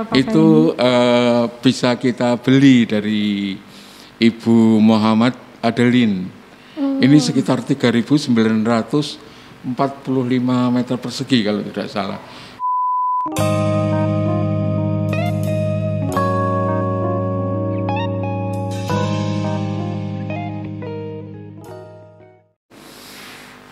apakah itu bisa kita beli dari Ibu Muhammad Adeline. Ini sekitar 3.945 meter persegi kalau tidak salah.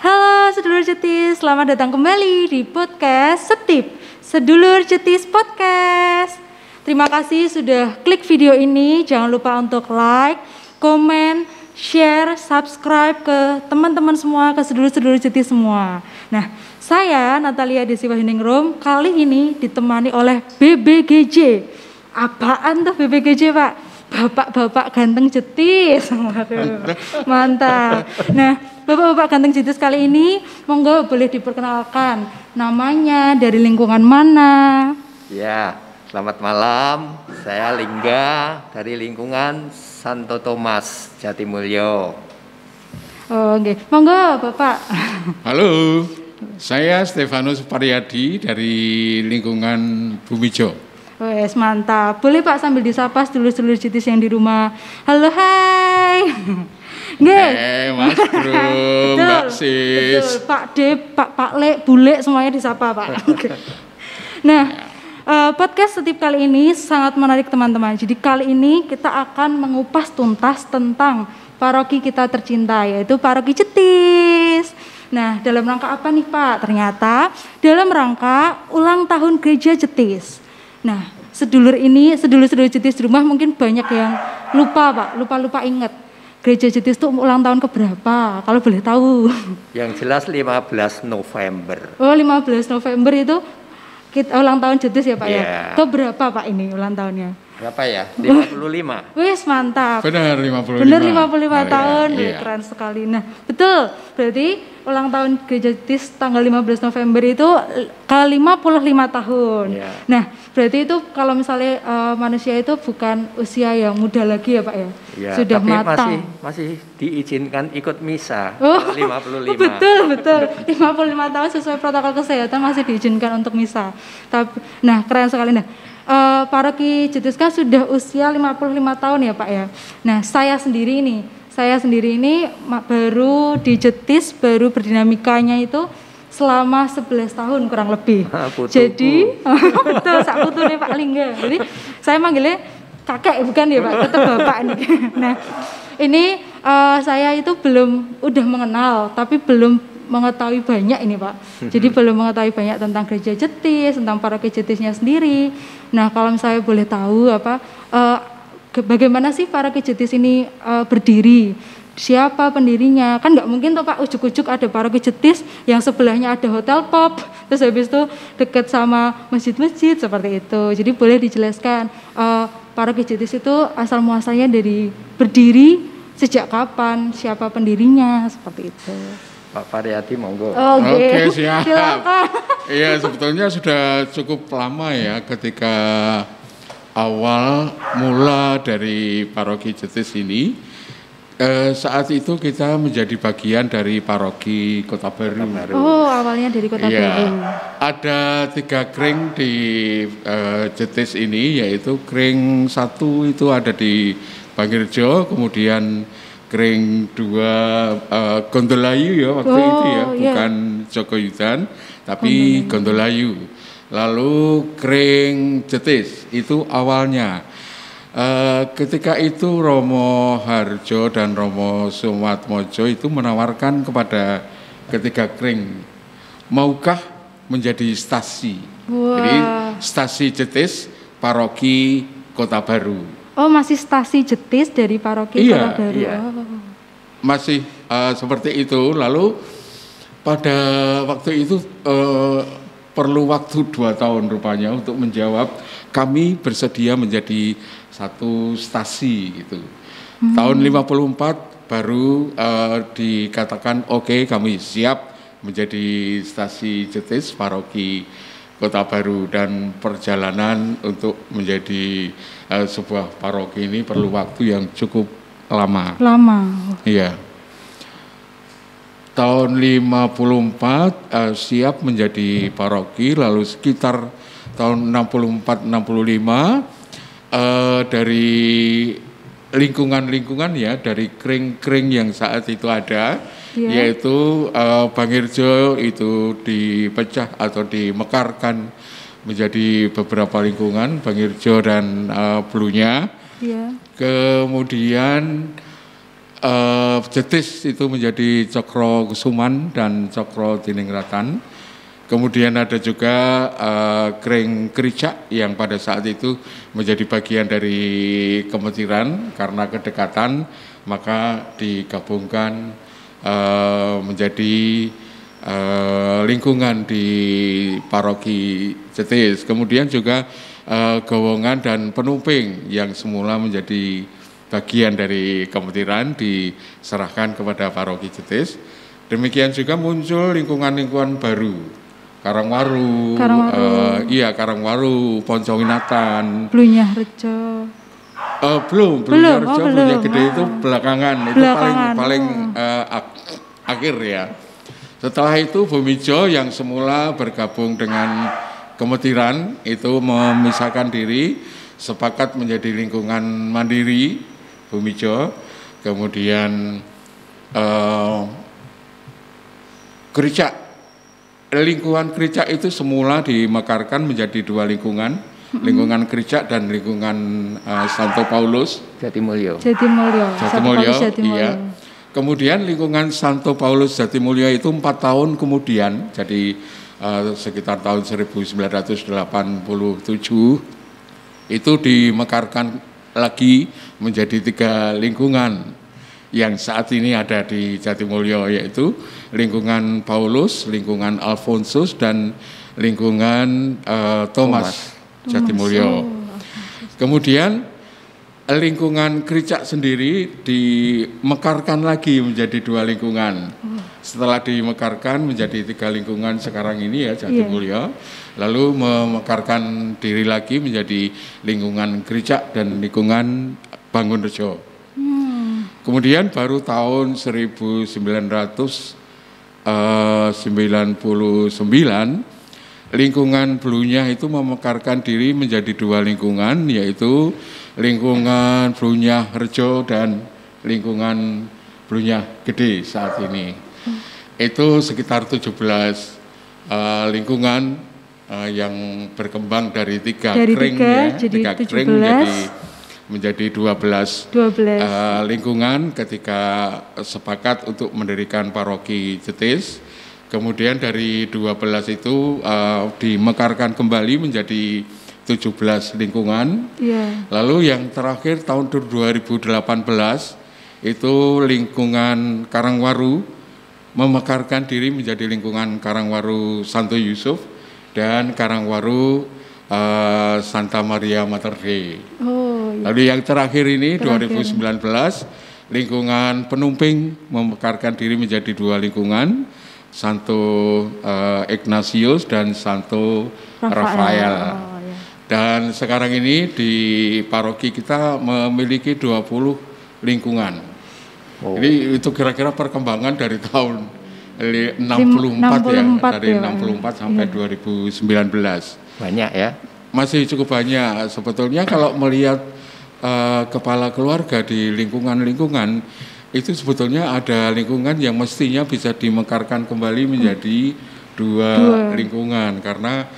Halo sedulur cetis, selamat datang kembali di podcast Setip, Sedulur Cetis Podcast. Terima kasih sudah klik video ini. Jangan lupa untuk like, komen, share, subscribe ke teman-teman semua, ke sedulur-sedulur cetis semua. Nah, saya Natalia Desiwa Hiningrum kali ini ditemani oleh BBGJ. Apaan tuh BBGJ, Pak? Bapak-bapak ganteng cetis. Waduh, mantap. Nah, bapak-bapak ganteng cetis kali ini monggo boleh diperkenalkan namanya, dari lingkungan mana? Ya, selamat malam. Saya Lingga dari lingkungan Santo Thomas, Jatimulyo. Oh, oke. Monggo, Bapak. Halo, saya Stefanus Pariyadi dari lingkungan Bumijo. Wes mantap. Boleh Pak sambil disapa sedulur-sedulur cetis yang di rumah. Halo, hai. Nggih. Mas Bro, Mbak Sis. Betul. Pak D, Pak Lek, Bule semuanya disapa, Pak. Nah, podcast Setip kali ini sangat menarik teman-teman. Jadi kali ini kita akan mengupas tuntas tentang paroki kita tercinta, yaitu Paroki Cetis. Nah, dalam rangka apa nih Pak? Ternyata dalam rangka ulang tahun Gereja Cetis. Nah, sedulur Cetis di rumah mungkin banyak yang lupa Pak, lupa ingat. Gereja Cetis itu ulang tahun keberapa? Kalau boleh tahu. Yang jelas 15 November. Oh, 15 November itu kita ulang tahun Cetis ya Pak ya? Keberapa Pak ini ulang tahunnya? Berapa ya? 55. Wis mantap. Benar 55. Benar 55 tahun. Iya. Keren sekali. Nah, betul. Berarti ulang tahun Gereja Cetis tanggal 15 November itu ke 55 tahun. Iya. Nah, berarti itu kalau misalnya manusia itu bukan usia yang muda lagi ya Pak ya? Ya, Sudah tapi matang. masih diizinkan ikut misa. Oh, 55. betul. 55 tahun sesuai protokol kesehatan masih diizinkan untuk misa. Tapi, nah keren sekali. Nah, Paroki Cetis kan sudah usia 55 tahun ya Pak ya. Nah, saya sendiri ini baru di Cetis, baru berdinamikanya itu selama 11 tahun kurang lebih. Jadi, betul, sak putu nih Pak Lingga. Jadi, saya manggilnya kakek bukan ya Pak, tetap Bapak nih. Nah, ini saya itu udah mengenal, tapi belum mengetahui banyak ini Pak. Jadi belum mengetahui banyak tentang Gereja Cetis, tentang Paroki Cetisnya sendiri. Nah, kalau misalnya boleh tahu bagaimana sih Paroki Cetis ini berdiri? Siapa pendirinya? Kan nggak mungkin tuh Pak ujuk-ujuk ada Paroki Cetis yang sebelahnya ada hotel pop, terus habis itu dekat sama masjid-masjid seperti itu. Jadi boleh dijelaskan Paroki Cetis itu asal muasalnya dari berdiri sejak kapan, siapa pendirinya, seperti itu. Pak Pariyadi monggo. Oke, siap. Silakan. Iya, sebetulnya sudah cukup lama ya ketika awal mula dari Paroki Cetis ini. Saat itu kita menjadi bagian dari Paroki Kota Baru. Oh, awalnya dari Kota Baru. Ada 3 kring di Cetis ini, yaitu kring 1 itu ada di Bangirjo, kemudian kring 2 Gondolayu ya waktu itu ya, bukan Jogoyudan, tapi Gondolayu. Lalu kring Cetis itu awalnya. Ketika itu Romo Harjo dan Romo Sumatmojo itu menawarkan kepada ketiga kring, maukah menjadi stasi? Jadi stasi Cetis Paroki Kota Baru. Oh, masih stasi Cetis dari Paroki Kota Baru. Iya. Oh. Masih seperti itu. Lalu pada waktu itu perlu waktu 2 tahun rupanya untuk menjawab kami bersedia menjadi satu stasi gitu. Tahun 54 baru dikatakan oke, kami siap menjadi stasi Cetis Paroki Kota Baru, dan perjalanan untuk menjadi sebuah paroki ini perlu waktu yang cukup lama. Iya. Tahun 54 siap menjadi paroki, lalu sekitar tahun 64-65 dari lingkungan-lingkungan ya, dari kring-kring yang saat itu ada, yaitu Bangirjo itu dipecah atau dimekarkan menjadi beberapa lingkungan, Bangirjo dan Blunya. Kemudian Jetis itu menjadi Cokro Kusuman dan Cokro Diningratan. Kemudian ada juga Kring Kericak yang pada saat itu menjadi bagian dari Kemetiran, karena kedekatan maka digabungkan menjadi lingkungan di paroki Jetis. Kemudian juga Gowongan dan Penumping yang semula menjadi bagian dari Kemetiran diserahkan kepada paroki Jetis. Demikian juga muncul lingkungan-lingkungan baru. Karangwaru, Karangwaru, Poncowinatan, Blunyah Rejo. Belum. Blunyah Gede itu belakangan. Itu paling akhir ya. Setelah itu Bumijo yang semula bergabung dengan Kemetiran itu memisahkan diri, sepakat menjadi lingkungan mandiri Bumijo. Kemudian Kericak. Lingkungan Kericak itu semula dimekarkan menjadi dua lingkungan, lingkungan Kericak dan lingkungan Santo Paulus Jatimulyo. Iya. Kemudian lingkungan Santo Paulus Jatimulyo itu 4 tahun kemudian, jadi sekitar tahun 1987 itu dimekarkan lagi menjadi 3 lingkungan yang saat ini ada di Jatimulyo, yaitu lingkungan Paulus, lingkungan Alfonsus, dan lingkungan Thomas Jatimulyo. Kemudian lingkungan Kericak sendiri dimekarkan lagi menjadi 2 lingkungan. Setelah dimekarkan menjadi 3 lingkungan sekarang ini ya Jatimulyo, lalu memekarkan diri lagi menjadi lingkungan Kericak dan lingkungan Bangunrejo. Kemudian baru tahun 1999 lingkungan Blunyah itu memekarkan diri menjadi 2 lingkungan, yaitu lingkungan Blunyah Rejo dan lingkungan Blunyah Gede saat ini. Itu sekitar 17 lingkungan yang berkembang dari 3 kring ya, 3 kring menjadi 12 lingkungan ketika sepakat untuk mendirikan paroki Jetis. Kemudian dari 12 itu dimekarkan kembali menjadi 17 lingkungan. Lalu yang terakhir tahun 2018 itu lingkungan Karangwaru memekarkan diri menjadi lingkungan Karangwaru Santo Yusuf dan Karangwaru Santa Maria Mater Dei. Lalu yang terakhir ini 2019 lingkungan Penumping memekarkan diri menjadi 2 lingkungan, Santo Ignatius dan Santo Rafael. Dan sekarang ini di paroki kita memiliki 20 lingkungan. Jadi itu kira-kira perkembangan dari tahun 64 ya, dari 64 sampai 2019. Banyak ya? Masih cukup banyak. Sebetulnya kalau melihat kepala keluarga di lingkungan-lingkungan, itu sebetulnya ada lingkungan yang mestinya bisa dimekarkan kembali menjadi 2 lingkungan, karena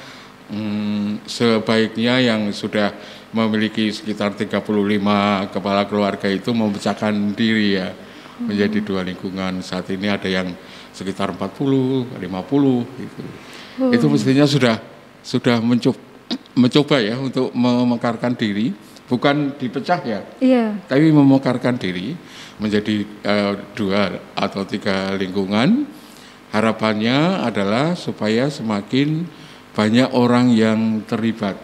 sebaiknya yang sudah memiliki sekitar 35 kepala keluarga itu memecahkan diri ya menjadi 2 lingkungan. Saat ini ada yang sekitar 40, 50 gitu. Itu mestinya sudah mencoba ya untuk memekarkan diri, bukan dipecah ya, tapi memekarkan diri menjadi 2 atau 3 lingkungan. Harapannya adalah supaya semakin banyak orang yang terlibat,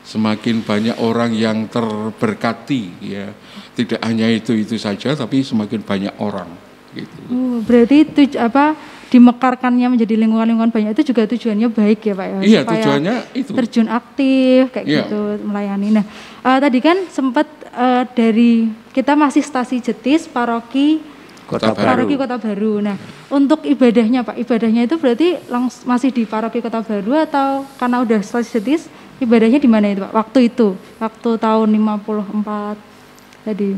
semakin banyak orang yang terberkati ya. Tidak hanya itu saja, tapi semakin banyak orang gitu. Berarti dimekarkannya menjadi lingkungan-lingkungan banyak itu juga tujuannya baik ya Pak ya? Iya, tujuannya itu. Terjun aktif kayak gitu melayani. Nah, tadi kan sempat dari kita masih stasi Jetis, paroki Kota Baru. Nah, untuk ibadahnya Pak, ibadahnya itu berarti masih di paroki Kota Baru atau karena udah stasi Jetis ibadahnya di mana itu Pak? Waktu tahun 54 tadi.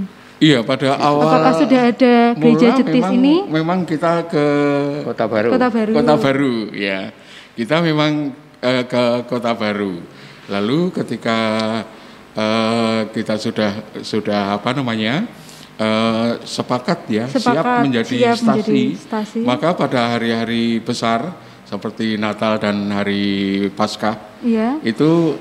Iya, pada awal. Apakah sudah ada gereja Jetis ini? Memang kita ke Kota Baru. Kota Baru, ya. Kita memang ke Kota Baru. Lalu ketika kita sudah apa namanya sepakat siap menjadi stasi, maka pada hari-hari besar seperti Natal dan hari Paskah, itu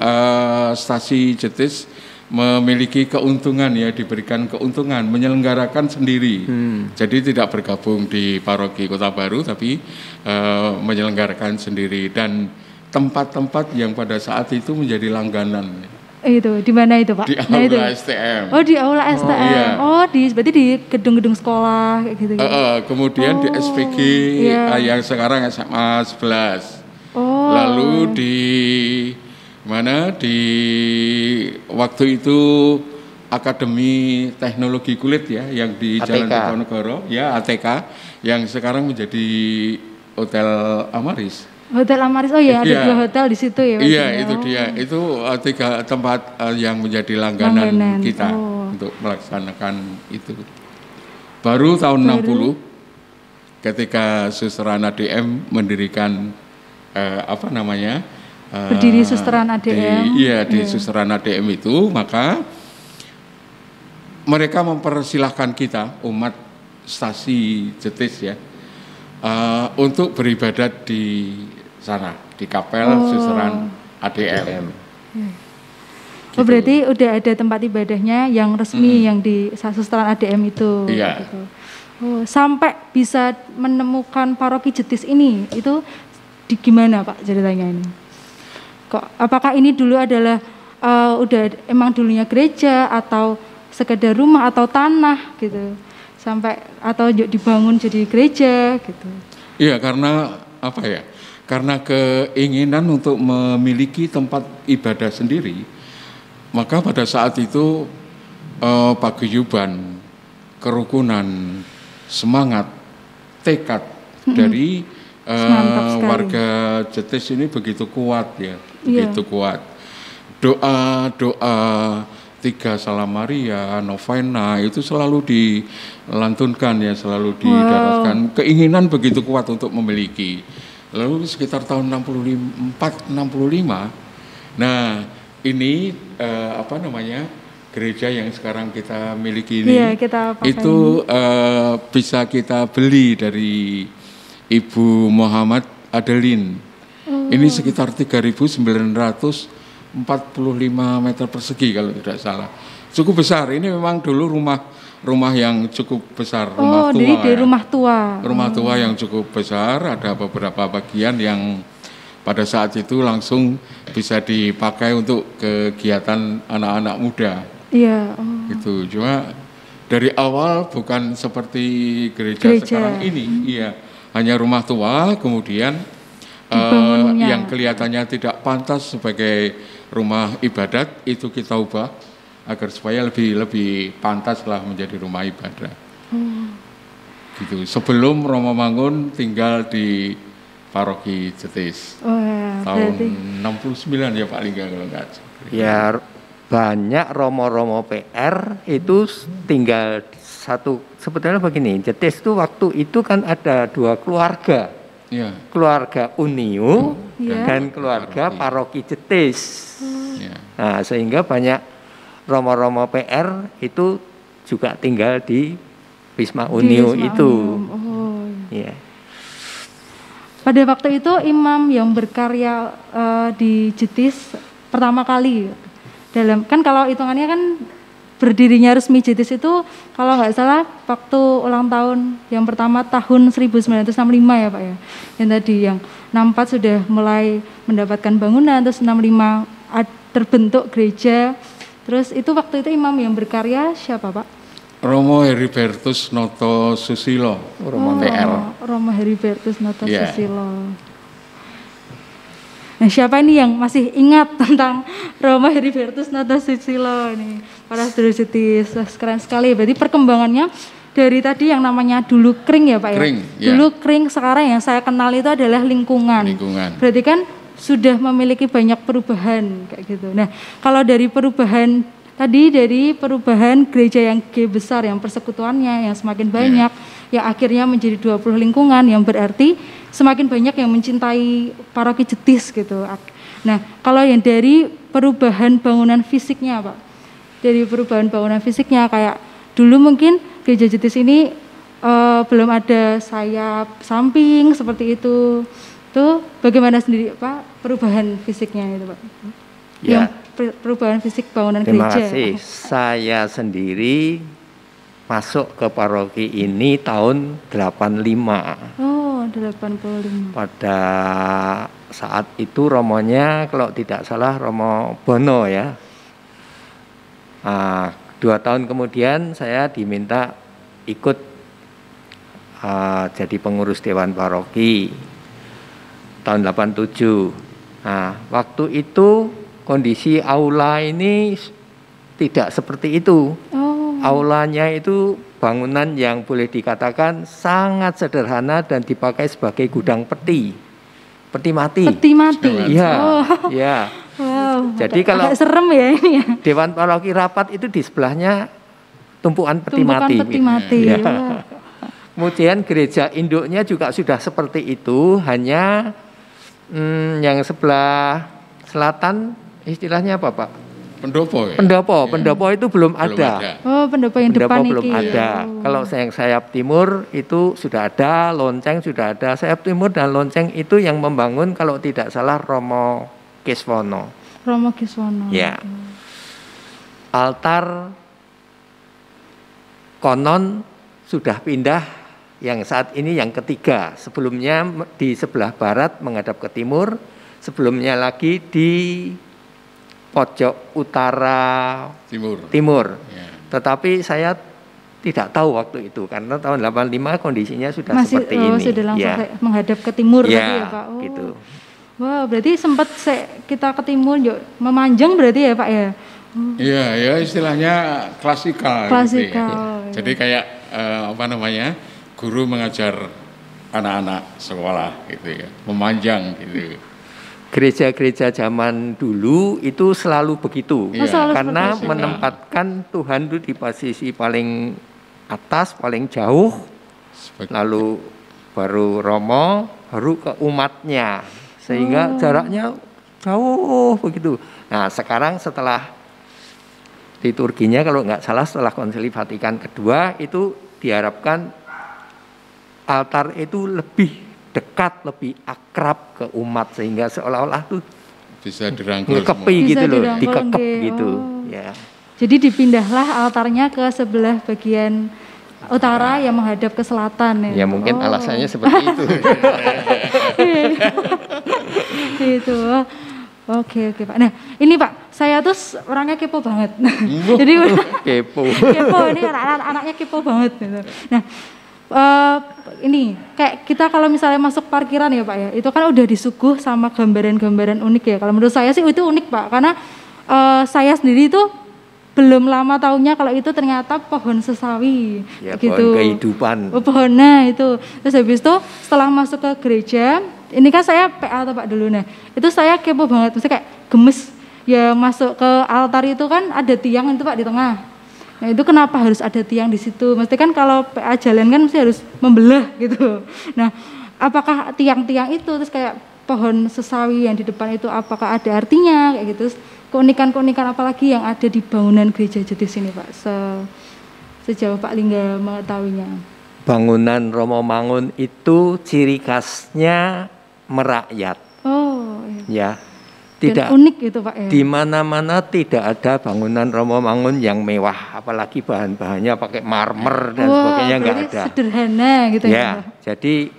stasi Jetis memiliki keuntungan diberikan keuntungan menyelenggarakan sendiri. Jadi tidak bergabung di paroki Kota Baru tapi menyelenggarakan sendiri, dan tempat-tempat yang pada saat itu menjadi langganan. Itu di mana itu Pak? Di aula STM. Oh, di aula STM. Iya. Oh, berarti di gedung-gedung sekolah kayak gitu. Kemudian di SPG yang sekarang SMA 11. Lalu di waktu itu Akademi Teknologi Kulit yang di Jalan Diponegoro, ATK, yang sekarang menjadi Hotel Amaris. Hotel Amaris, ada 2 hotel di situ ya Pak? Iya, itu dia. Itu 3 tempat yang menjadi langganan kita untuk melaksanakan itu. Baru tahun 60 ketika Susteran ADM mendirikan berdiri Susteran ADM. Di Susteran ADM itu, maka mereka mempersilahkan kita umat stasi Jetis untuk beribadat di sana, di kapel Susteran ADM. Gitu. Berarti udah ada tempat ibadahnya yang resmi yang di Susteran ADM itu. Iya. Gitu. Sampai bisa menemukan paroki Jetis ini, itu gimana Pak ceritanya ini? Apakah ini dulu adalah udah emang dulunya gereja atau sekedar rumah atau tanah gitu, sampai atau dibangun jadi gereja gitu? Iya, karena keinginan untuk memiliki tempat ibadah sendiri, maka pada saat itu paguyuban, kerukunan, semangat, tekad dari warga Jetis ini begitu kuat begitu kuat. Doa 3 Salam Maria, novena itu selalu dilantunkan selalu didaraskan. Keinginan begitu kuat untuk memiliki. Lalu sekitar tahun 65. Nah, ini gereja yang sekarang kita miliki ini, itu bisa kita beli dari Ibu Muhammad Adeline. Ini sekitar 3.945 meter persegi kalau tidak salah. Cukup besar. Ini memang dulu rumah yang cukup besar, rumah tua. Dari rumah tua. Rumah tua yang cukup besar, ada beberapa bagian yang pada saat itu langsung bisa dipakai untuk kegiatan anak-anak muda. Iya. Gitu. Cuma dari awal bukan seperti gereja sekarang ini. Iya. Hanya rumah tua, kemudian yang kelihatannya tidak pantas sebagai rumah ibadat itu kita ubah agar supaya lebih pantaslah menjadi rumah ibadah. Gitu. Sebelum Romo Mangun tinggal di paroki Jetis tahun 69 ya Pak Lingga kalau nggak salah. Ya, banyak romo-romo PR itu tinggal sebetulnya begini, Jetis itu waktu itu kan ada 2 keluarga, keluarga Unio dan keluarga paroki Jetis. Nah, sehingga banyak romo-romo PR itu juga tinggal di Wisma Unio itu. Ya. Pada waktu itu imam yang berkarya di Jetis pertama kali kan kalau hitungannya kan berdirinya resmi Jetis itu kalau nggak salah waktu ulang tahun yang pertama tahun 1965 ya Pak ya. Yang tadi yang 64 sudah mulai mendapatkan bangunan, terus 65 terbentuk gereja. Terus itu waktu itu imam yang berkarya siapa Pak? Romo Heribertus Noto Susilo, Romo PR. Romo Heribertus Noto Susilo. Nah, siapa ini yang masih ingat tentang Romo Heribertus Noto Susilo nih? Para saudara Jetis, keren sekali. Berarti perkembangannya dari tadi yang namanya dulu kering ya Pak ya? Dulu kering, sekarang yang saya kenal itu adalah lingkungan. Berarti kan sudah memiliki banyak perubahan kayak gitu. Nah, kalau dari perubahan tadi, dari perubahan gereja yang G besar, yang persekutuannya yang semakin banyak, yang akhirnya menjadi 20 lingkungan, yang berarti semakin banyak yang mencintai paroki Jetis gitu. Nah, kalau yang dari perubahan bangunan fisiknya Pak, dari perubahan bangunan fisiknya kayak dulu mungkin gereja Jetis ini belum ada sayap samping seperti itu. Tuh bagaimana sendiri Pak perubahan fisiknya itu Pak? Ya. Perubahan fisik bangunan Terima gereja. kasih. Saya sendiri masuk ke paroki ini tahun 85. Oh, 85. Pada saat itu romonya kalau tidak salah Romo Bono ya. 2 tahun kemudian saya diminta ikut jadi pengurus Dewan Paroki tahun 87. Nah, waktu itu kondisi aula ini tidak seperti itu. Aulanya itu bangunan yang boleh dikatakan sangat sederhana dan dipakai sebagai gudang peti mati. Peti mati. Iya, iya. Wow. Jadi kalau agak serem ya ini ya. Dewan Paroki rapat itu di sebelahnya tumpukan peti mati. Peti mati. Ya. Kemudian gereja induknya juga sudah seperti itu, hanya yang sebelah selatan istilahnya apa Pak? Pendopo ya? Pendopo itu belum ada. Oh, pendopo yang depan belum iki. ada. Kalau yang sayap timur itu sudah ada, lonceng sudah ada. Sayap timur dan lonceng itu yang membangun kalau tidak salah Romo Kiswono. Romo Kiswono. Ya. Altar konon sudah pindah yang saat ini yang ketiga. Sebelumnya di sebelah barat menghadap ke timur, sebelumnya lagi di pojok utara timur. Ya. Tetapi saya tidak tahu waktu itu karena tahun 85 kondisinya sudah seperti ini. Sudah langsung menghadap ke timur ya, tadi ya Pak. Oh. Gitu. Wah, berarti sempat kita ke timur memanjang berarti ya Pak ya? Iya, ya istilahnya klasikal. Gitu ya. Jadi kayak guru mengajar anak-anak sekolah gitu ya, memanjang gitu. Gereja-gereja zaman dulu itu selalu begitu, karena menempatkan Tuhan itu di posisi paling atas, paling jauh, lalu baru Romo, baru ke umatnya, sehingga jaraknya jauh begitu. Nah sekarang setelah liturginya kalau nggak salah setelah Konsili Vatikan kedua itu diharapkan altar itu lebih dekat, lebih akrab ke umat sehingga seolah-olah tuh bisa dirangkul gitu loh, dikekep gitu. Ya. Jadi dipindahlah altarnya ke sebelah bagian utara yang menghadap ke selatan ya. Ya mungkin alasannya seperti itu. Gitu. Oke Pak. Nah ini Pak, saya tuh orangnya kepo banget. Jadi kepo ini anak-anaknya kepo banget. Gitu. Nah ini kayak kita kalau misalnya masuk parkiran ya Pak ya, itu kan udah disuguh sama gambaran-gambaran unik ya. Kalau menurut saya sih itu unik Pak, karena saya sendiri itu belum lama tahunya kalau itu ternyata pohon sesawi ya, gitu. Pohon kehidupan. Pohonnya itu. Terus habis itu setelah masuk ke gereja, ini kan saya PA atau Pak dulu, nah itu saya kepo banget, maksudnya kayak gemes ya masuk ke altar itu kan ada tiang itu Pak di tengah. Nah itu kenapa harus ada tiang di situ? Mesti kan kalau PA jalan kan mesti harus membelah gitu. Nah apakah tiang-tiang itu terus kayak pohon sesawi yang di depan itu apakah ada artinya kayak gitu? Terus keunikan-keunikan apalagi yang ada di bangunan gereja Jetis ini Pak? Sejauh Pak Lingga mengetahuinya. Bangunan Romo Mangun itu ciri khasnya merakyat. Oh iya. Ya. Tidak unik itu Pak ya. Di mana-mana tidak ada bangunan Romo Mangun yang mewah, apalagi bahan-bahannya pakai marmer dan sebagainya nggak ada. Sederhana gitu ya. Jadi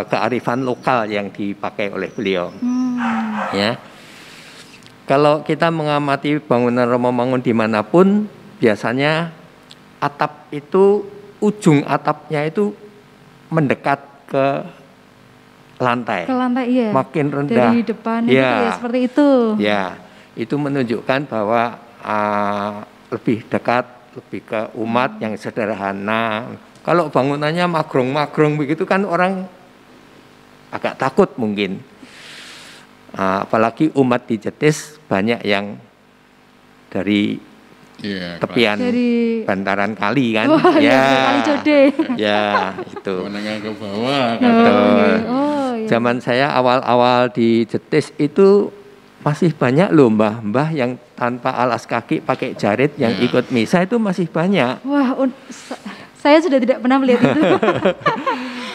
kearifan lokal yang dipakai oleh beliau. Ya. Kalau kita mengamati bangunan Romo Mangun dimanapun, biasanya atap itu ujung atapnya itu mendekat ke lantai. Ke lantai iya. Makin rendah. Dari depan ya. Gitu ya seperti itu. Ya, itu menunjukkan bahwa lebih dekat, lebih ke umat yang sederhana. Kalau bangunannya magrong-magrong begitu kan orang agak takut mungkin. apalagi umat di Jetis banyak yang dari tepian dari bantaran kali kan. Kali Code. Ya, itu. Menengah ke bawah kan. Zaman saya awal-awal di Jetis itu masih banyak loh mbah-mbah yang tanpa alas kaki pakai jarit yang ikut misa itu masih banyak. Wah, saya sudah tidak pernah melihat itu.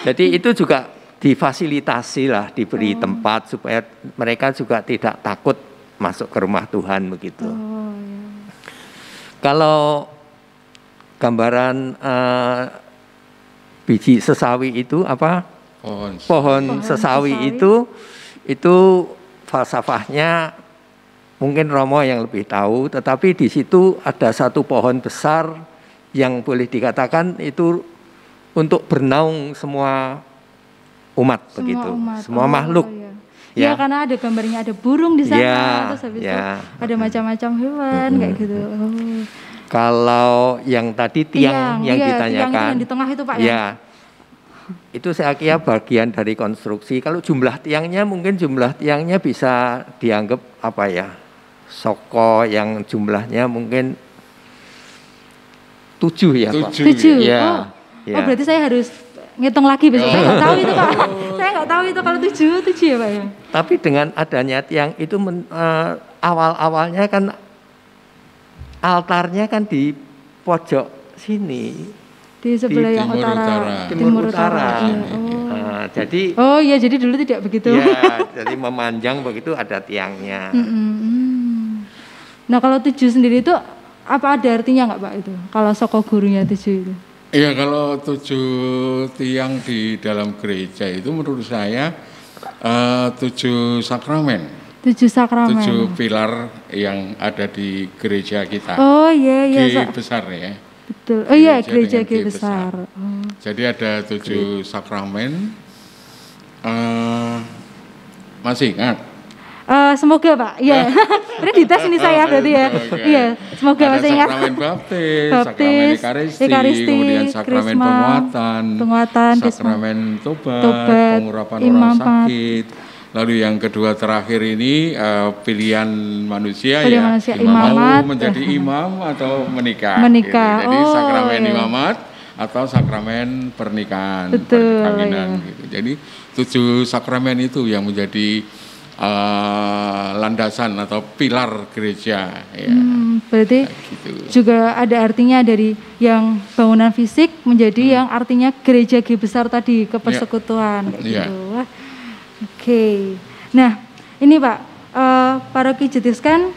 Jadi itu juga difasilitasi lah, diberi tempat supaya mereka juga tidak takut masuk ke rumah Tuhan begitu. Kalau gambaran biji sesawi itu apa? Pohon sesawi itu falsafahnya mungkin Romo yang lebih tahu, tetapi di situ ada satu pohon besar yang boleh dikatakan itu untuk bernaung semua umat begitu, semua makhluk. Ya, karena ada gambarnya, ada burung di sana, terus habis itu ada macam-macam hewan kayak gitu. Kalau yang tadi tiang yang ditanyakan, tiang yang di tengah itu Pak itu saya kira bagian dari konstruksi. Kalau jumlah tiangnya mungkin jumlah tiangnya bisa dianggap apa ya, soko yang jumlahnya mungkin 7 ya Pak. 7. Oh berarti saya harus ngitung lagi besok. Saya nggak tahu itu Pak. Saya nggak tahu itu kalau 7 ya Pak ya. Tapi dengan adanya tiang itu awal-awalnya kan altarnya kan di pojok sini. Di sebelah yang timur utara. Jadi jadi dulu tidak begitu. Ya, jadi memanjang begitu ada tiangnya. Nah, kalau 7 sendiri itu apa ada artinya nggak Pak itu? Kalau soko gurunya 7 itu? Iya, kalau 7 tiang di dalam gereja itu menurut saya 7 sakramen. 7 sakramen. 7 pilar yang ada di gereja kita. G besar ya. Betul. Gereja G besar. Jadi ada 7 sakramen. Masih ingat? Semoga Pak. Iya. Berarti dites ini saya berarti ya. Iya, semoga masih ingat. Sakramen baptis, sakramen ekaristi, kemudian sakramen penguatan, sakramen tobat, pengurapan orang sakit. Lalu yang kedua terakhir ini pilihan manusia mau menjadi imam atau menikah. Gitu. Jadi sakramen imamat atau sakramen pernikahan, perkawinan. Gitu. Jadi 7 sakramen itu yang menjadi landasan atau pilar gereja. Ya. Berarti gitu. Juga ada artinya dari yang bangunan fisik menjadi yang artinya gereja G besar tadi, kepersekutuan. Kayak gitu. Wah. Oke, nah ini Pak, Paroki Jetis kan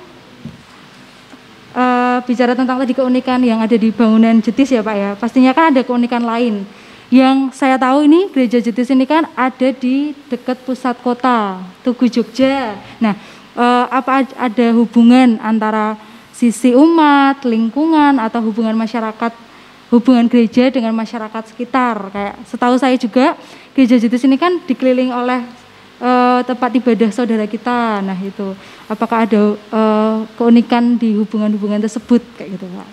bicara tentang tadi keunikan yang ada di bangunan Jetis ya Pak ya. Pastinya kan ada keunikan lain. Yang saya tahu ini gereja Jetis ini kan ada di dekat pusat kota, Tugu Jogja. Nah, apa ada hubungan antara sisi umat, lingkungan atau hubungan masyarakat, hubungan gereja dengan masyarakat sekitar? Kayak setahu saya juga gereja Jetis ini kan dikelilingi oleh tempat ibadah saudara kita. Nah itu, apakah ada keunikan di hubungan-hubungan tersebut kayak gitu Pak?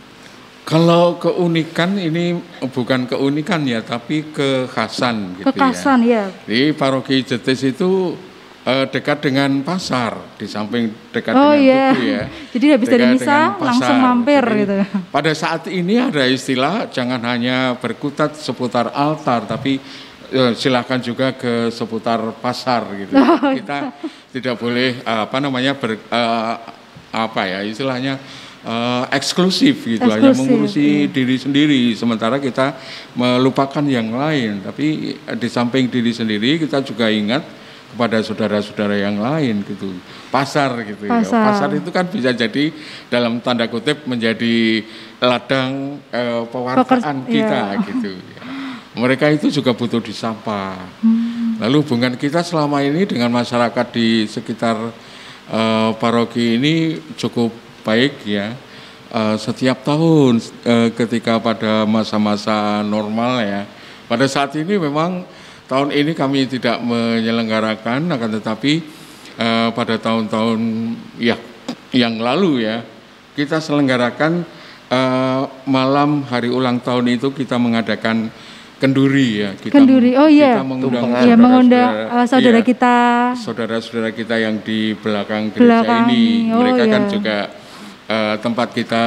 Kalau keunikan ini bukan keunikan ya, tapi kekhasan gitu. Kekhasan ya. Di Paroki Jetis itu dekat dengan pasar, di samping dekat dengan tugu ya. Jadi habis dari misa langsung mampir. Jadi, gitu. Pada saat ini ada istilah jangan hanya berkutat seputar altar, tapi silakan juga ke seputar pasar gitu. Kita tidak boleh istilahnya eksklusif gitu, hanya mengurusi diri sendiri, sementara kita melupakan yang lain. Tapi di samping diri sendiri kita juga ingat kepada saudara-saudara yang lain gitu. Pasar gitu. Pasar itu kan bisa jadi dalam tanda kutip menjadi ladang pewartaan kita gitu. Mereka itu juga butuh disapa. Lalu hubungan kita selama ini dengan masyarakat di sekitar paroki ini cukup baik ya. Setiap tahun ketika pada masa-masa normal ya. Pada saat ini memang tahun ini kami tidak menyelenggarakan, akan tetapi pada tahun-tahun yang lalu ya kita selenggarakan malam hari ulang tahun itu kita mengadakan kenduri ya. Kenduri, oh iya. Kita mengundang saudara kita. Saudara-saudara kita yang di belakang gereja ini. Mereka kan juga tempat kita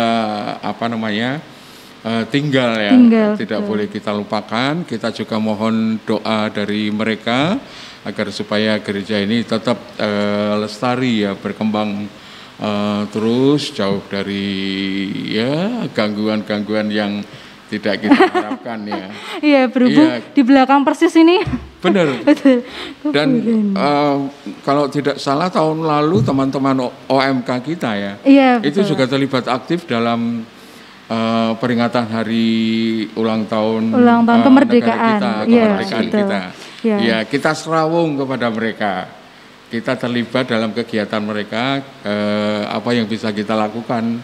tinggal ya. Tidak boleh kita lupakan. Kita juga mohon doa dari mereka agar supaya gereja ini tetap lestari ya, berkembang terus jauh dari ya gangguan-gangguan yang tidak kita harapkan ya. Iya, berhubung di belakang persis ini. Benar. Dan kalau tidak salah tahun lalu teman-teman OMK kita ya, itu juga terlibat aktif dalam peringatan hari ulang tahun kemerdekaan kita. Ya, kita serawung kepada mereka. Kita terlibat dalam kegiatan mereka, apa yang bisa kita lakukan,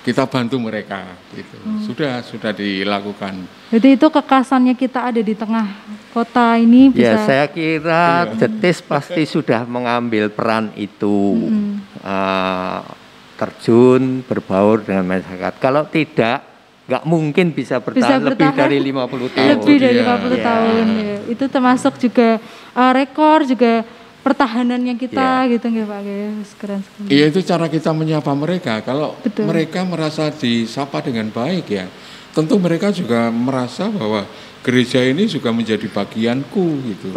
kita bantu mereka. Gitu. Sudah dilakukan. Jadi itu kekasannya kita ada di tengah kota ini bisa. Ya, saya kira Jetis pasti sudah mengambil peran itu, terjun, berbaur dengan masyarakat. Kalau tidak, nggak mungkin bisa bertahan lebih dari 50 tahun. Lebih dari 50 tahun. Ya. Itu termasuk juga rekor juga. Pertahanannya kita gitu nggak Pak, keren sekali. Iya, itu cara kita menyapa mereka. Kalau mereka merasa disapa dengan baik ya, tentu mereka juga merasa bahwa gereja ini juga menjadi bagianku gitu.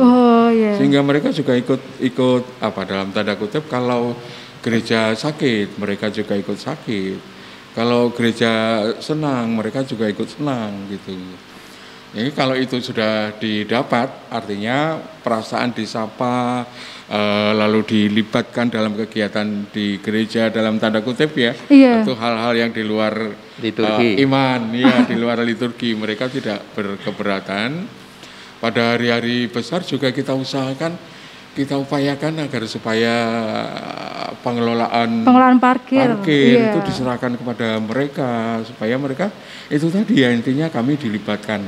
Sehingga mereka juga ikut dalam tanda kutip, kalau gereja sakit mereka juga ikut sakit. Kalau gereja senang mereka juga ikut senang gitu. Jadi kalau itu sudah didapat, artinya perasaan disapa, lalu dilibatkan dalam kegiatan di gereja dalam tanda kutip ya, itu hal-hal yang di luar iman, ya di luar liturgi, mereka tidak berkeberatan. Pada hari-hari besar juga kita upayakan agar supaya pengelolaan parkir itu diserahkan kepada mereka, supaya mereka itu tadi ya, intinya kami dilibatkan.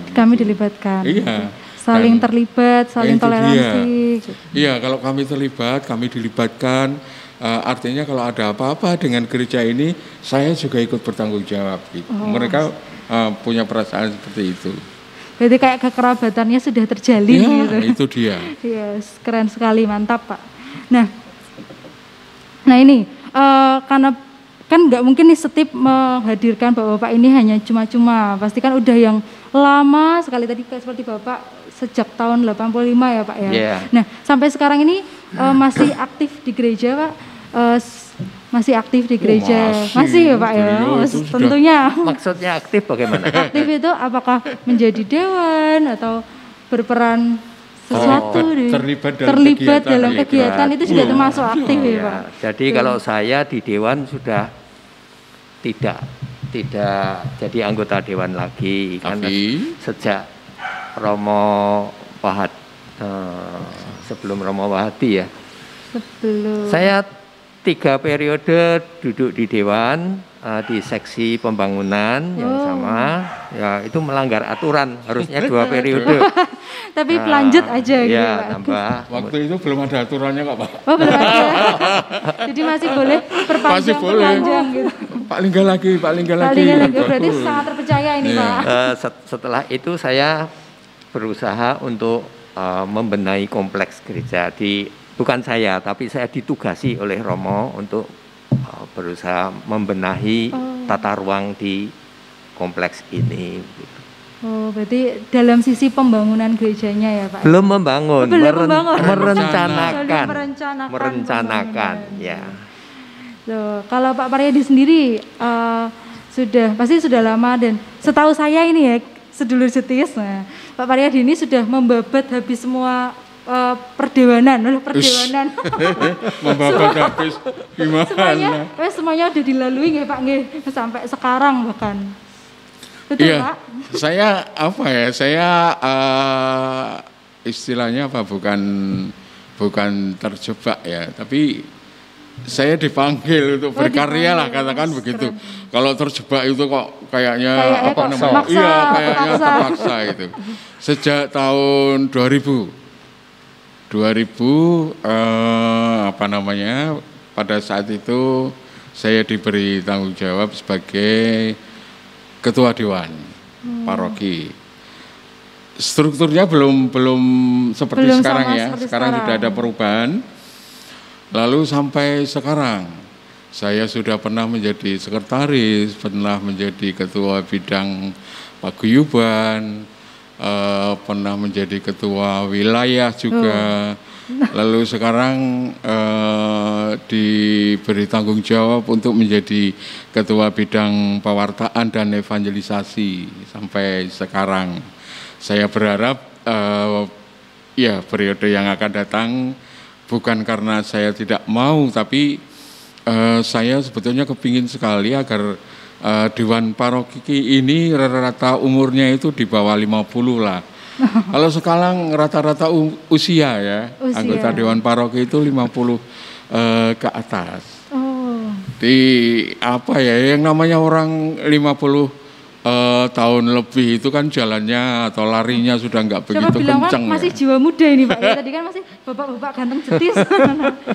Iya. Saling terlibat, saling toleransi. Iya, kalau kami terlibat, kami dilibatkan, artinya kalau ada apa-apa dengan gereja ini, saya juga ikut bertanggung jawab. Gitu. Mereka punya perasaan seperti itu. Berarti kayak kekerabatannya sudah terjalin gitu. Itu dia. Yes, keren sekali, mantap Pak. Nah ini karena kan nggak mungkin nih Setip menghadirkan Bapak ini hanya cuma-cuma, pasti kan udah yang lama sekali tadi seperti Bapak sejak tahun 85 ya Pak ya. Nah sampai sekarang ini masih aktif di gereja Pak, masih aktif di gereja, masih ya Pak ya. Tentunya. Maksudnya aktif bagaimana? Aktif itu apakah menjadi dewan atau berperan sesuatu terlibat dalam kegiatan itu juga termasuk aktif ya Pak. Jadi kalau saya di dewan sudah tidak jadi anggota dewan lagi, karena sejak Romo Wahad sebelum Romo Wahadi ya. Saya 3 periode duduk di dewan, di seksi pembangunan yang sama, ya itu melanggar aturan, harusnya 2 periode. Tapi pelanjut aja gitu ya, tambah. Waktu itu belum ada aturannya kok Pak. Oh belum ada. Jadi masih boleh perpanjang gitu. Pak Lingga lagi. Berarti sangat terpercaya ini Pak. Setelah itu saya berusaha untuk membenahi kompleks gereja. Bukan saya, tapi saya ditugasi oleh Romo untuk berusaha membenahi tata ruang di kompleks ini. Gitu. Oh, berarti dalam sisi pembangunan gerejanya ya Pak? Belum membangun, merencanakan ya. Loh, kalau Pak Paryadi sendiri pasti sudah lama, dan setahu saya ini ya, sedulur Jetis, Pak Paryadi ini sudah membabat habis semua perdewanan. Membabat habis gimana? Semuanya udah dilalui nggih Pak nggih, sampai sekarang bahkan. Betul Pak? Saya istilahnya bukan terjebak ya, tapi saya dipanggil untuk berkarya lah, katakan begitu. Kalau terjebak itu kok kayaknya terpaksa itu. Sejak tahun 2000 pada saat itu saya diberi tanggung jawab sebagai ketua dewan paroki. strukturnya belum seperti sekarang ya. Sekarang sudah ada perubahan. Lalu sampai sekarang saya sudah pernah menjadi sekretaris, pernah menjadi ketua bidang paguyuban, pernah menjadi ketua wilayah juga. Lalu sekarang diberi tanggung jawab untuk menjadi ketua bidang pewartaan dan evangelisasi sampai sekarang. Saya berharap ya periode yang akan datang bukan karena saya tidak mau, tapi saya sebetulnya kepingin sekali agar Dewan Paroki ini rata-rata umurnya itu di bawah 50 lah. Kalau sekarang rata-rata usia ya, anggota Dewan Paroki itu 50 ke atas. Di apa ya, yang namanya orang 50 tahun lebih itu kan jalannya atau larinya sudah nggak begitu kencang. Masih jiwa muda ini Pak, ya, tadi kan masih bapak-bapak ganteng cetis.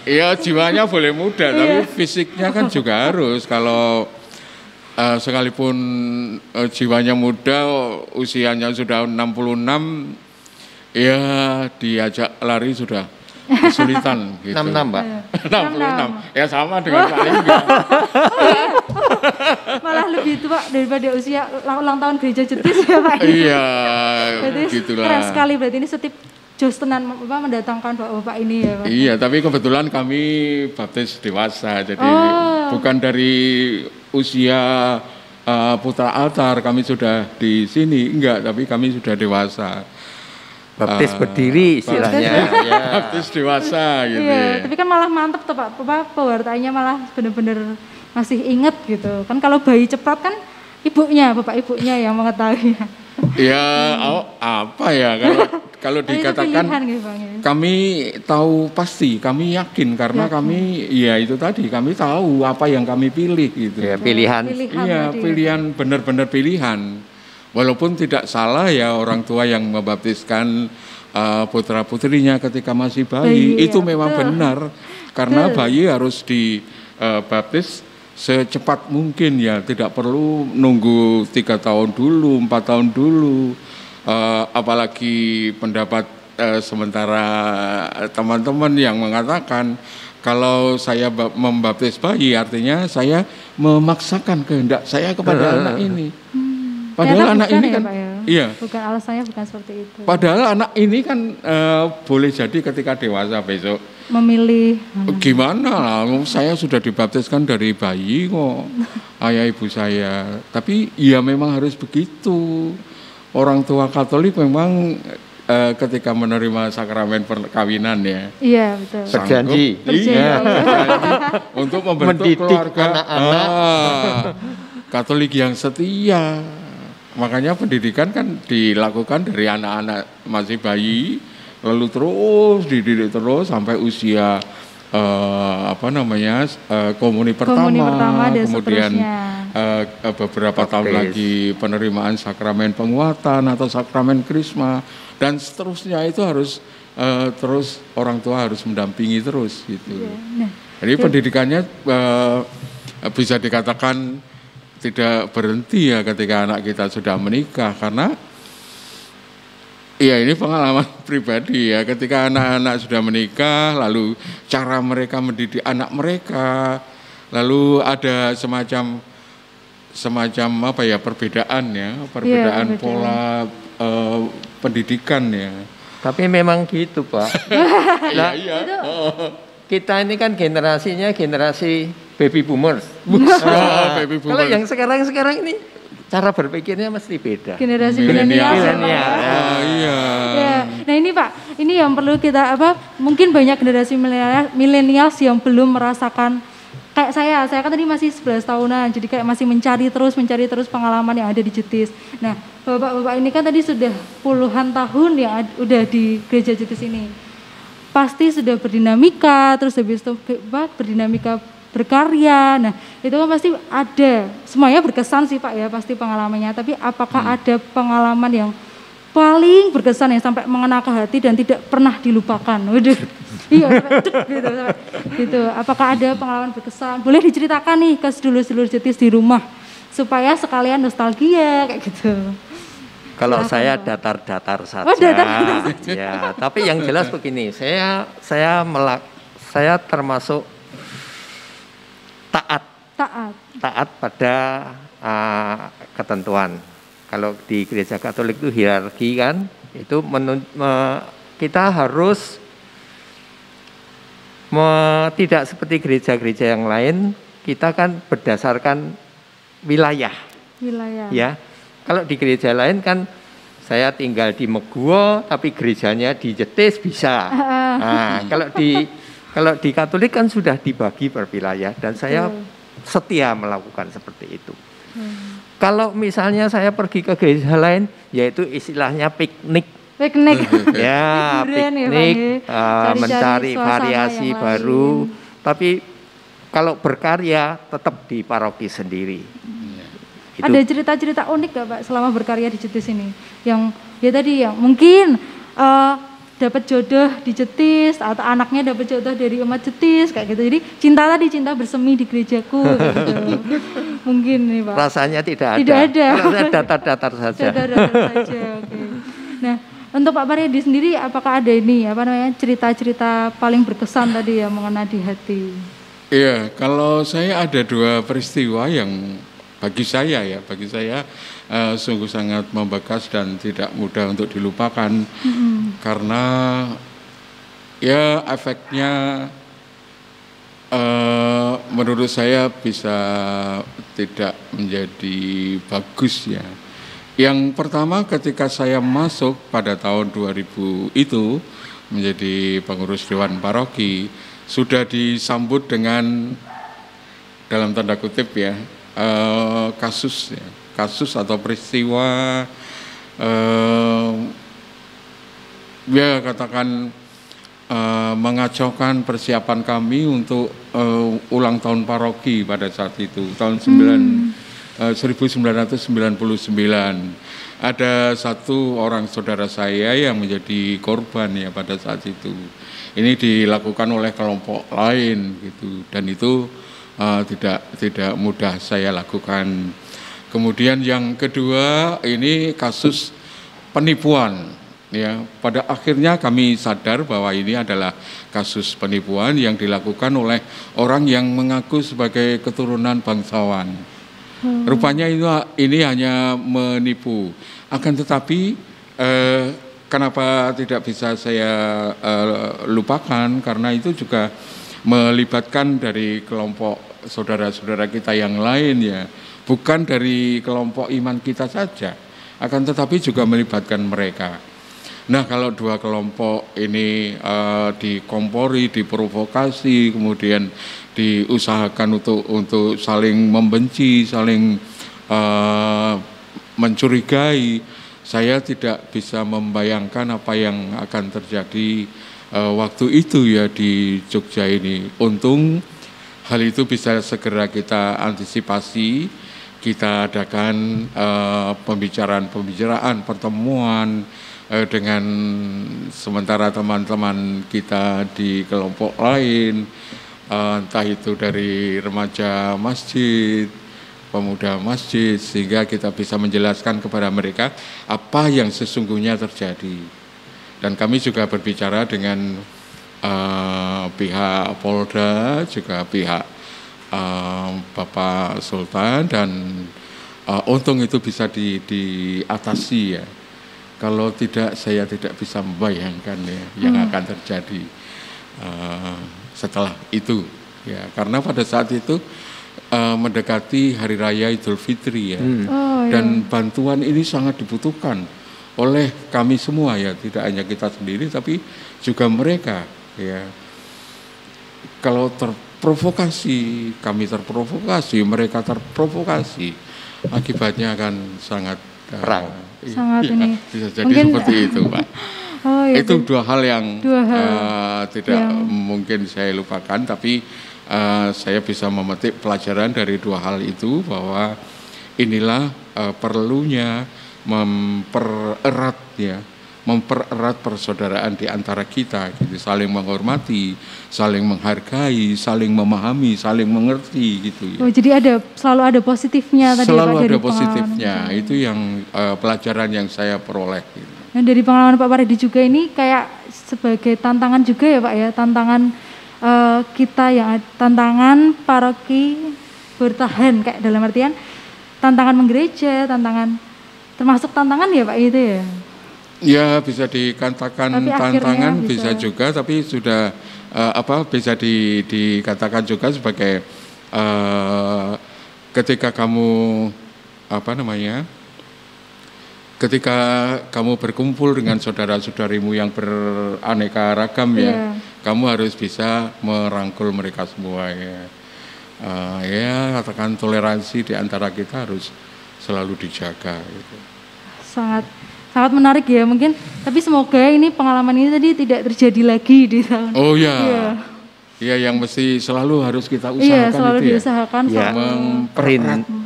Iya, jiwanya boleh muda, tapi fisiknya kan juga harus. Kalau sekalipun jiwanya muda, usianya sudah 66, ya diajak lari sudah kesulitan gitu. 66 Pak. 66. Ya sama dengan Pak Lingga. Malah lebih tua daripada usia ulang tahun gereja Jetis ya Pak. Iya, gitulah. Keren sekali berarti ini setip jos tenan mendatangkan bapak-bapak ini ya Pak. Iya, tapi kebetulan kami baptis dewasa, jadi bukan dari usia putra altar kami sudah di sini, enggak, tapi kami sudah dewasa. Baptis berdiri istilahnya. Baptis dewasa gitu. Iya, tapi kan malah mantep tuh Pak, pewartaannya malah benar-benar masih inget gitu. Kan kalau bayi cepat kan ibunya, bapak ibunya yang mengetahui. Ya, apa ya kalau dikatakan kami tahu pasti, kami yakin karena kami ya itu tadi, kami tahu apa yang kami pilih gitu. Ya, pilihan. Iya, pilihan, benar-benar pilihan. Walaupun tidak salah ya orang tua yang membaptiskan putra-putrinya ketika masih bayi, itu memang benar. Karena bayi harus dibaptis secepat mungkin ya, tidak perlu nunggu 3 tahun dulu, 4 tahun dulu. Apalagi pendapat sementara teman-teman yang mengatakan kalau saya membaptis bayi artinya saya memaksakan kehendak saya kepada anak ini. Padahal anak ini kan, iya. Bukan alasannya, bukan seperti itu. Padahal anak ini kan boleh jadi ketika dewasa besok memilih. Gimana lah, saya sudah dibaptiskan dari bayi kok, ayah ibu saya. Tapi ya memang harus begitu. Orang tua Katolik memang ketika menerima sakramen perkawinan ya. Iya betul. Berjanji. Iya, berjanji untuk membentuk keluarga anak-anak Katolik yang setia. Makanya pendidikan kan dilakukan dari anak-anak masih bayi, lalu terus dididik terus sampai usia komuni pertama kemudian beberapa tahun lagi penerimaan sakramen penguatan atau sakramen krisma dan seterusnya. Itu harus terus orang tua harus mendampingi terus gitu. Jadi pendidikannya bisa dikatakan tidak berhenti ya ketika anak kita sudah menikah, karena ya ini pengalaman pribadi ya, ketika anak-anak sudah menikah lalu cara mereka mendidik anak mereka, lalu ada semacam perbedaan pola pendidikan ya. Tapi memang gitu Pak. Nah, kita ini kan generasinya generasi baby boomers. Baby boomers. Kalau yang sekarang ini cara berpikirnya mesti beda. Generasi milenial. Iya. Ya. Nah ini Pak, ini yang perlu kita mungkin banyak generasi milenial yang belum merasakan kayak saya kan tadi masih 11 tahunan, jadi kayak masih mencari terus pengalaman yang ada di Jetis. Nah, bapak-bapak ini kan tadi sudah puluhan tahun yang udah di gereja Jetis ini. Pasti sudah berdinamika, terus habis itu berdinamika berkarya. Nah, itu kan pasti ada, semuanya berkesan sih Pak ya, pasti pengalamannya. Tapi apakah ada pengalaman yang paling berkesan yang sampai mengena ke hati dan tidak pernah dilupakan? Waduh, iya gitu. Apakah ada pengalaman berkesan? Boleh diceritakan nih ke sedulur-sedulur Jetis di rumah supaya sekalian nostalgia kayak gitu. Kalau saya datar-datar saja. Oh, datar. Ya, tapi yang jelas begini, saya termasuk taat pada ketentuan. Kalau di gereja Katolik itu hierarki kan, itu kita harus tidak seperti gereja-gereja yang lain, kita kan berdasarkan wilayah. Ya, kalau di gereja lain kan saya tinggal di Meguwo, tapi gerejanya di Jetis bisa. Nah, kalau di Katolik kan sudah dibagi per wilayah dan saya setia melakukan seperti itu. Kalau misalnya saya pergi ke gereja lain, yaitu istilahnya piknik. Ya, piknik, mencari variasi baru. Tapi kalau berkarya tetap di paroki sendiri. Itu. Ada cerita-cerita unik gak Pak selama berkarya di Jetis ini? Yang ya tadi yang mungkin dapat jodoh di Jetis atau anaknya dapat jodoh dari umat Jetis kayak gitu. Jadi cinta bersemi di gerejaku gitu. Mungkin nih Pak. Rasanya tidak ada. Tidak ada. Rasanya datar-datar saja. Datar-datar saja. Oke. Nah, untuk Pak Paryadi sendiri apakah ada ini cerita-cerita paling berkesan tadi yang mengena di hati? Iya, kalau saya ada 2 peristiwa yang bagi saya sungguh sangat membekas dan tidak mudah untuk dilupakan karena ya efeknya menurut saya bisa tidak menjadi bagus ya. Yang pertama ketika saya masuk pada tahun 2000 itu menjadi pengurus Dewan Paroki sudah disambut dengan dalam tanda kutip ya kasus atau peristiwa ya katakan mengacaukan persiapan kami untuk ulang tahun paroki pada saat itu tahun 1999. Ada satu orang saudara saya yang menjadi korban ya pada saat itu. Ini dilakukan oleh kelompok lain gitu dan itu tidak mudah saya lakukan. Kemudian yang kedua ini kasus penipuan ya. Pada akhirnya kami sadar bahwa ini adalah kasus penipuan yang dilakukan oleh orang yang mengaku sebagai keturunan bangsawan. Rupanya ini hanya menipu. Akan tetapi kenapa tidak bisa saya lupakan karena itu juga melibatkan dari kelompok saudara-saudara kita yang lain ya, bukan dari kelompok iman kita saja, akan tetapi juga melibatkan mereka. Nah kalau 2 kelompok ini dikompori, diprovokasi, kemudian diusahakan untuk saling membenci, saling mencurigai, saya tidak bisa membayangkan apa yang akan terjadi waktu itu ya di Jogja ini. Untung hal itu bisa segera kita antisipasi, kita adakan pembicaraan, pertemuan dengan sementara teman-teman kita di kelompok lain, entah itu dari remaja masjid, pemuda masjid, sehingga kita bisa menjelaskan kepada mereka apa yang sesungguhnya terjadi. Dan kami juga berbicara dengan pihak Polda, juga pihak Bapak Sultan, dan untung itu bisa diatasi ya. Kalau tidak, saya tidak bisa membayangkan ya yang akan terjadi setelah itu ya. Karena pada saat itu mendekati Hari Raya Idul Fitri ya. Dan bantuan ini sangat dibutuhkan oleh kami semua ya, tidak hanya kita sendiri tapi juga mereka ya. Kalau terprovokasi, kami terprovokasi, mereka terprovokasi, akibatnya akan sangat perang. Sangat ya, ini. Bisa jadi mungkin, seperti itu, Pak. Ya, itu 2 hal yang tidak mungkin saya lupakan, tapi saya bisa memetik pelajaran dari 2 hal itu, bahwa inilah perlunya mempererat ya mempererat persaudaraan di antara kita, gitu, saling menghormati, saling menghargai, saling memahami, saling mengerti, gitu ya. Oh, jadi selalu ada positifnya tadi selalu Pak, ada dari positifnya, itu yang pelajaran yang saya peroleh. Gitu. Nah, dari pengalaman Pak Paredi juga ini kayak sebagai tantangan juga ya Pak ya, tantangan kita yang tantangan paroki bertahan, kayak dalam artian tantangan menggereja, termasuk tantangan ya Pak itu ya. Ya, bisa dikatakan tantangan, bisa juga, tapi sudah bisa dikatakan juga sebagai ketika kamu ketika kamu berkumpul dengan saudara-saudarimu yang beraneka ragam ya, kamu harus bisa merangkul mereka semua ya. Katakan toleransi di antara kita harus selalu dijaga. Gitu. Sangat menarik ya mungkin, tapi semoga ini pengalaman ini tadi tidak terjadi lagi di tahun. Oh ya, iya yang mesti selalu harus kita usahakan. Iya, selalu itu diusahakan. Ya,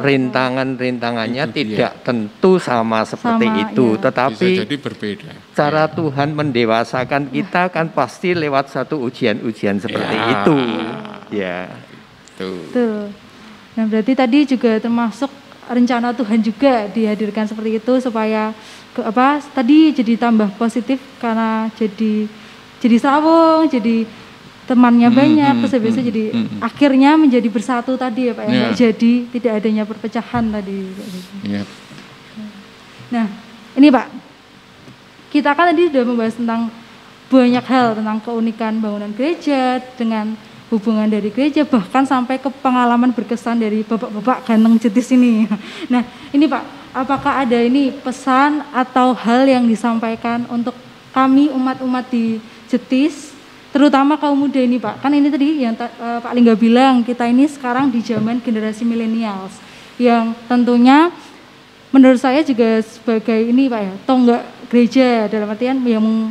rintangannya itu tidak tentu sama seperti itu, tetapi bisa jadi berbeda. Cara Tuhan mendewasakan kita kan pasti lewat satu ujian-ujian seperti itu. Ya, Tuh. Nah berarti tadi juga termasuk rencana Tuhan juga dihadirkan seperti itu supaya tadi jadi tambah positif karena jadi sawung, jadi temannya banyak, terus habis itu jadi akhirnya menjadi bersatu tadi ya Pak, yang jadi tidak adanya perpecahan tadi. Nah ini Pak, kita kan tadi sudah membahas tentang banyak hal, tentang keunikan bangunan gereja dengan hubungan dari gereja, bahkan sampai ke pengalaman berkesan dari bapak-bapak ganteng Jetis ini. Nah ini Pak, apakah ada ini pesan atau hal yang disampaikan untuk kami umat-umat di Jetis, terutama kaum muda ini Pak? Kan ini tadi yang Pak Lingga bilang, kita ini sekarang di zaman generasi milenials, yang tentunya menurut saya juga sebagai ini Pak ya, tonggak gereja, dalam artian yang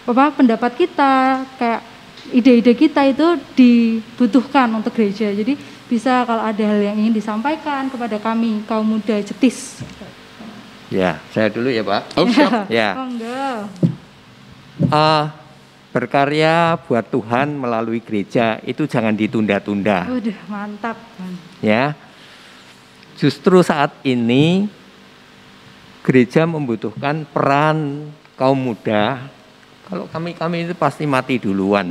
pendapat kita, kayak ide-ide kita itu dibutuhkan untuk gereja. Jadi bisa kalau ada hal yang ingin disampaikan kepada kami kaum muda Jetis. Ya, saya dulu ya Pak. Oh, siap. Ya. Berkarya buat Tuhan melalui gereja itu jangan ditunda-tunda. Udah mantap. Ya, justru saat ini gereja membutuhkan peran kaum muda. Kalau kami itu pasti mati duluan.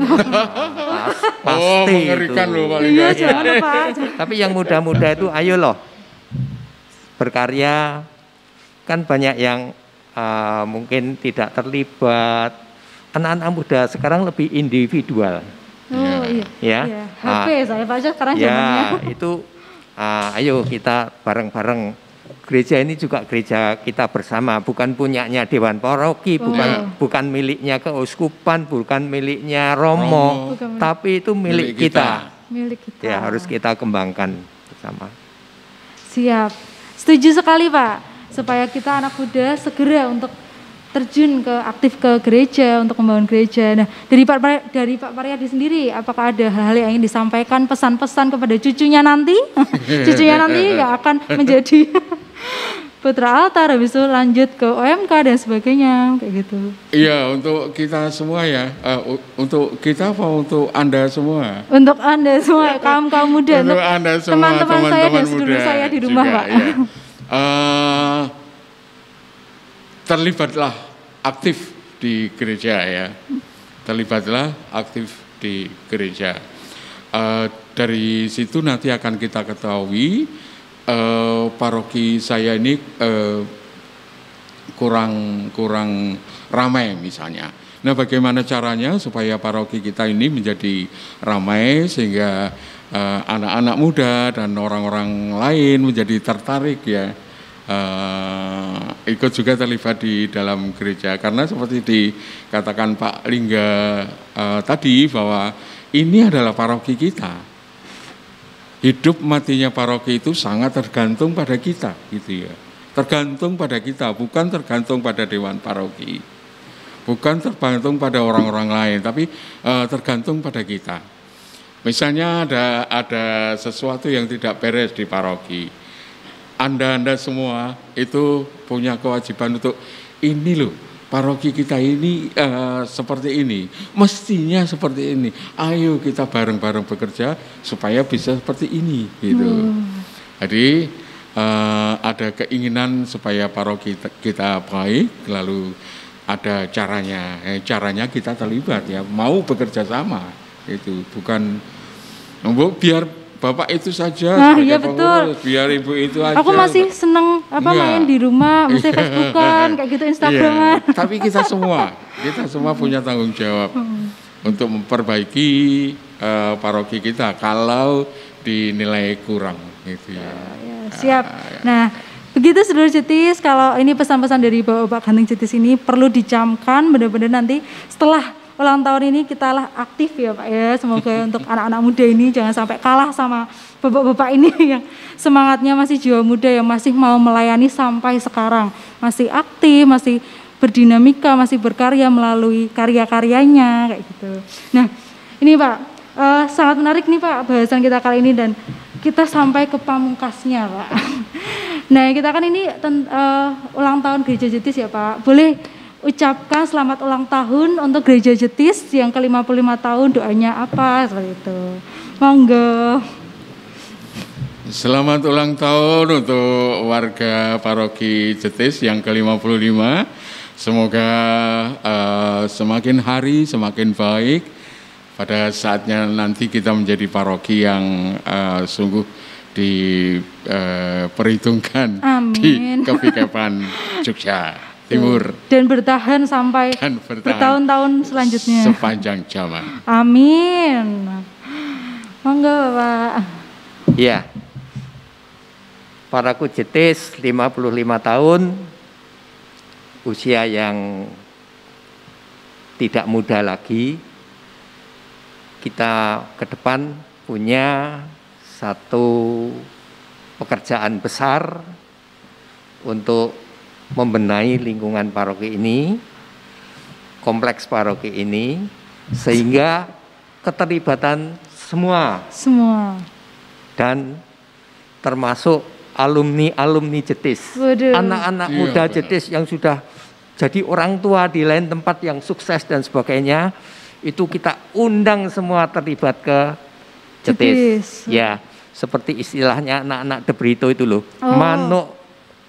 Pasti mengerikan itu. Loh paling iya, jangan Pak. Tapi yang muda-muda itu ayo loh berkarya. Kan banyak yang mungkin tidak terlibat. Anak-anak muda sekarang lebih individual. Oh iya. Ya. HP saya baca sekarang zamannya. Ya, itu ayo kita bareng-bareng. Gereja ini juga gereja kita bersama, bukan punyanya Dewan Paroki, bukan miliknya keuskupan, bukan miliknya Romo, tapi itu milik kita. Milik kita. Ya, harus kita kembangkan bersama. Siap. Setuju sekali Pak, supaya kita anak muda segera untuk terjun aktif ke gereja, untuk membangun gereja. Nah, dari Pak Pariyadi sendiri, apakah ada hal-hal yang ingin disampaikan, pesan-pesan kepada cucunya nanti? Cucunya nanti yang akan menjadi putra altar, habis itu lanjut ke OMK dan sebagainya, kayak gitu. Iya, untuk kita semua ya, untuk kita apa untuk Anda semua? Untuk Anda semua, kaum muda, untuk Anda semua, teman-teman saya dan sedulur saya di rumah juga, Pak. Ya. Terlibatlah aktif di gereja ya. Terlibatlah aktif di gereja. Dari situ nanti akan kita ketahui paroki saya ini kurang ramai misalnya. Nah, bagaimana caranya supaya paroki kita ini menjadi ramai sehingga anak-anak muda dan orang-orang lain menjadi tertarik ya. Ikut juga terlibat di dalam gereja, karena seperti dikatakan Pak Lingga tadi bahwa ini adalah paroki kita. Hidup matinya paroki itu sangat tergantung pada kita, gitu ya. Tergantung pada kita, bukan tergantung pada dewan paroki, bukan tergantung pada orang-orang lain, tapi tergantung pada kita. Misalnya ada sesuatu yang tidak beres di paroki. Anda semua itu punya kewajiban untuk ini loh, paroki kita ini seperti ini, mestinya seperti ini. Ayo kita bareng-bareng bekerja supaya bisa seperti ini, gitu. Jadi ada keinginan supaya paroki kita baik, lalu ada caranya. Caranya kita terlibat ya, mau bekerja sama. Itu bukan biar bapak itu saja, iya betul. Biar ibu itu aja. Aku masih seneng main di rumah, masih Facebookan kayak gitu, Instagraman. Tapi kita semua punya tanggung jawab untuk memperbaiki paroki kita kalau dinilai kurang, gitu ya. Siap. Nah, begitu Sedulur Jetis, kalau ini pesan-pesan dari Bapak Ganteng Jetis ini perlu dicamkan, benar-benar nanti setelah ulang tahun ini kita lah aktif ya Pak ya. Semoga untuk anak-anak muda ini jangan sampai kalah sama bapak-bapak ini yang semangatnya masih jiwa muda, yang masih mau melayani sampai sekarang, masih aktif, masih berdinamika, masih berkarya melalui karya-karyanya kayak gitu. Nah, ini Pak, sangat menarik nih Pak bahasan kita kali ini, dan kita sampai ke pamungkasnya Pak. Nah, kita kan ini ulang tahun Gereja Jetis ya Pak. Boleh ucapkan selamat ulang tahun untuk Gereja Jetis yang ke-55 tahun, doanya apa seperti itu. Monggo. Selamat ulang tahun untuk warga paroki Jetis yang ke-55. Semoga semakin hari semakin baik. Pada saatnya nanti kita menjadi paroki yang sungguh diperhitungkan di Kepikepan Jogja Timur. Dan bertahan sampai bertahun-tahun selanjutnya. Sepanjang zaman. Amin. Monggo Bapak. Iya. Paraku Jetis 55 tahun, usia yang tidak muda lagi. Kita ke depan punya satu pekerjaan besar untuk membenahi lingkungan paroki ini, kompleks paroki ini, sehingga keterlibatan semua dan termasuk alumni Jetis, anak-anak muda Jetis yang sudah jadi orang tua di lain tempat yang sukses dan sebagainya, itu kita undang semua terlibat ke Jetis. Ya, seperti istilahnya anak-anak De Brito itu loh, manuk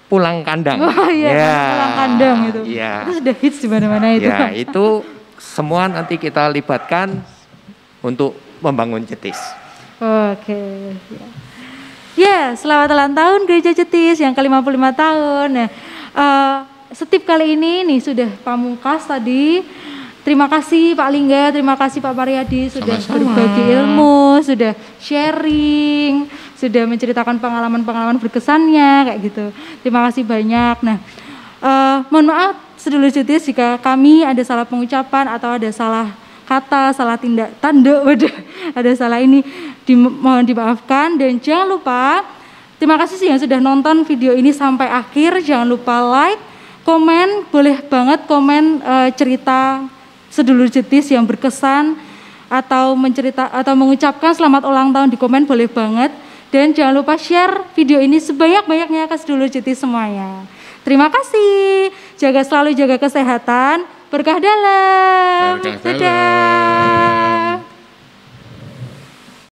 pulang kandang. Oh iya, ya. Pulang kandang itu. Ya. Itu sudah hits di mana-mana itu. Ya, itu semua nanti kita libatkan untuk membangun Jetis. Oke. Ya, selamat ulang tahun Gereja Jetis yang ke-55 tahun. Nah, setip kali ini nih sudah pamungkas tadi. Terima kasih Pak Lingga, terima kasih Pak Mariadi sudah berbagi ilmu, sudah sharing, sudah menceritakan pengalaman-pengalaman berkesannya kayak gitu. Terima kasih banyak. Nah, mohon maaf Sedulur Jetis jika kami ada salah pengucapan atau ada salah kata, salah tindak tanda, ada salah ini, mohon dimaafkan. Dan jangan lupa, terima kasih sih yang sudah nonton video ini sampai akhir. Jangan lupa like, komen, boleh banget komen cerita Sedulur Jetis yang berkesan atau mengucapkan selamat ulang tahun di komen, boleh banget. Dan jangan lupa share video ini sebanyak-banyaknya ke Sedulur Jetis semuanya. Terima kasih. Jaga selalu, jaga kesehatan. Berkah dalam. Dadah.